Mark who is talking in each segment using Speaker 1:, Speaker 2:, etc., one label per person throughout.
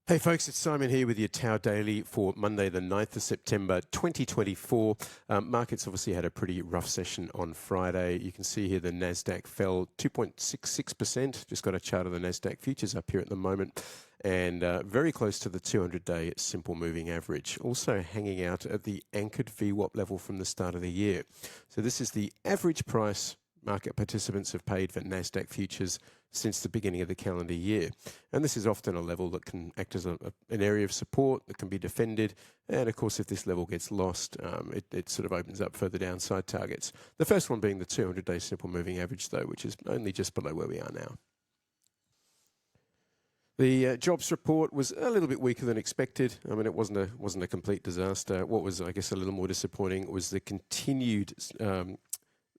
Speaker 1: Hey folks, it's Simon here with your Tao Daily for Monday the 9th of September 2024. Markets obviously had a pretty rough session on Friday. You can see here the Nasdaq fell 2.66%. Just got a chart of the Nasdaq futures up here at the moment, and very close to the 200-day simple moving average. Also hanging out at the anchored VWAP level from the start of the year. So this is the average price market participants have paid for Nasdaq futures since the beginning of the calendar year. And this is often a level that can act as an area of support that can be defended. And of course, if this level gets lost, it sort of opens up further downside targets. The first one being the 200-day simple moving average, though, which is only just below where we are now. The jobs report was a little bit weaker than expected. I mean, it wasn't a complete disaster. What was, I guess, a little more disappointing was the continued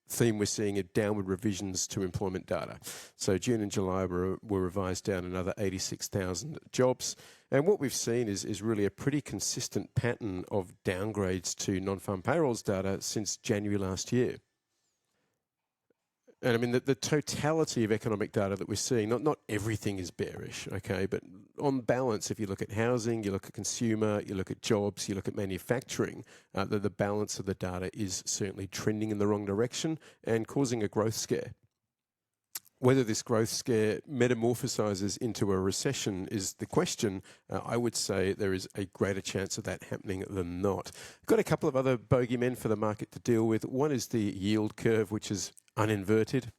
Speaker 1: theme we're seeing of downward revisions to employment data. So June and July were revised down another 86,000 jobs. And what we've seen is really a pretty consistent pattern of downgrades to non-farm payrolls data since January last year. And I mean, the totality of economic data that we're seeing, not everything is bearish, okay? But on balance, if you look at housing, you look at consumer, you look at jobs, you look at manufacturing, the balance of the data is certainly trending in the wrong direction and causing a growth scare. Whether this growth scare metamorphosizes into a recession is the question. I would say there is a greater chance of that happening than not. Got a couple of other bogeymen for the market to deal with. One is the yield curve, which is uninverted.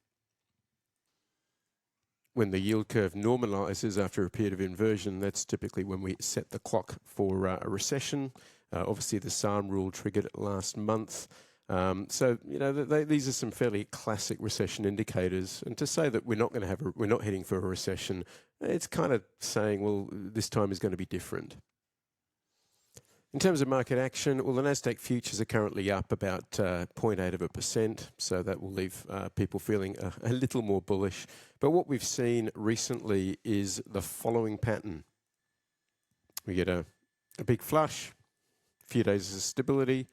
Speaker 1: When the yield curve normalizes after a period of inversion, that's typically when we set the clock for a recession. Obviously, the Sahm Rule triggered it last month. So you know these are some fairly classic recession indicators. And to say that we're not heading for a recession, it's kind of saying, well, this time is going to be different. In terms of market action, well, the Nasdaq futures are currently up about 0.8%, so that will leave people feeling a little more bullish. But what we've seen recently is the following pattern. We get a big flush, a few days of stability,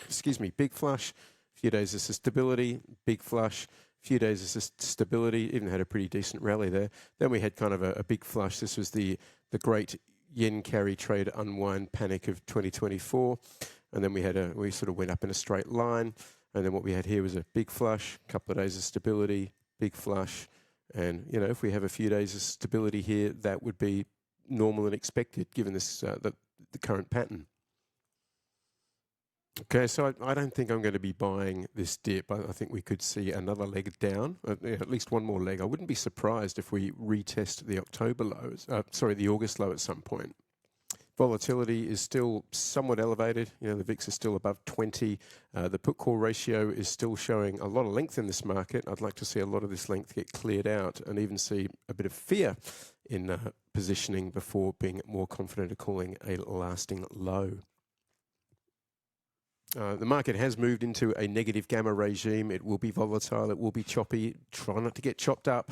Speaker 1: excuse me, big flush, a few days of stability, big flush, a few days of stability, even had a pretty decent rally there. Then we had kind of a big flush. This was the great yen carry trade unwind panic of 2024. And then we sort of went up in a straight line. And then what we had here was a big flush, a couple of days of stability, big flush. And, you know, if we have a few days of stability here, that would be normal and expected given this the current pattern. Okay, so I don't think I'm going to be buying this dip. I think we could see another leg down, at least one more leg. I wouldn't be surprised if we retest the the August low at some point. Volatility is still somewhat elevated. You know, the VIX is still above 20. The put-call ratio is still showing a lot of length in this market. I'd like to see a lot of this length get cleared out and even see a bit of fear in positioning before being more confident of calling a lasting low. The market has moved into a negative gamma regime. It will be volatile. It will be choppy. Try not to get chopped up.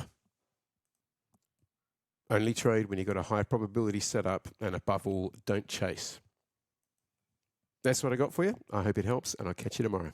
Speaker 1: Only trade when you've got a high probability setup, and above all, don't chase. That's what I got for you. I hope it helps, and I'll catch you tomorrow.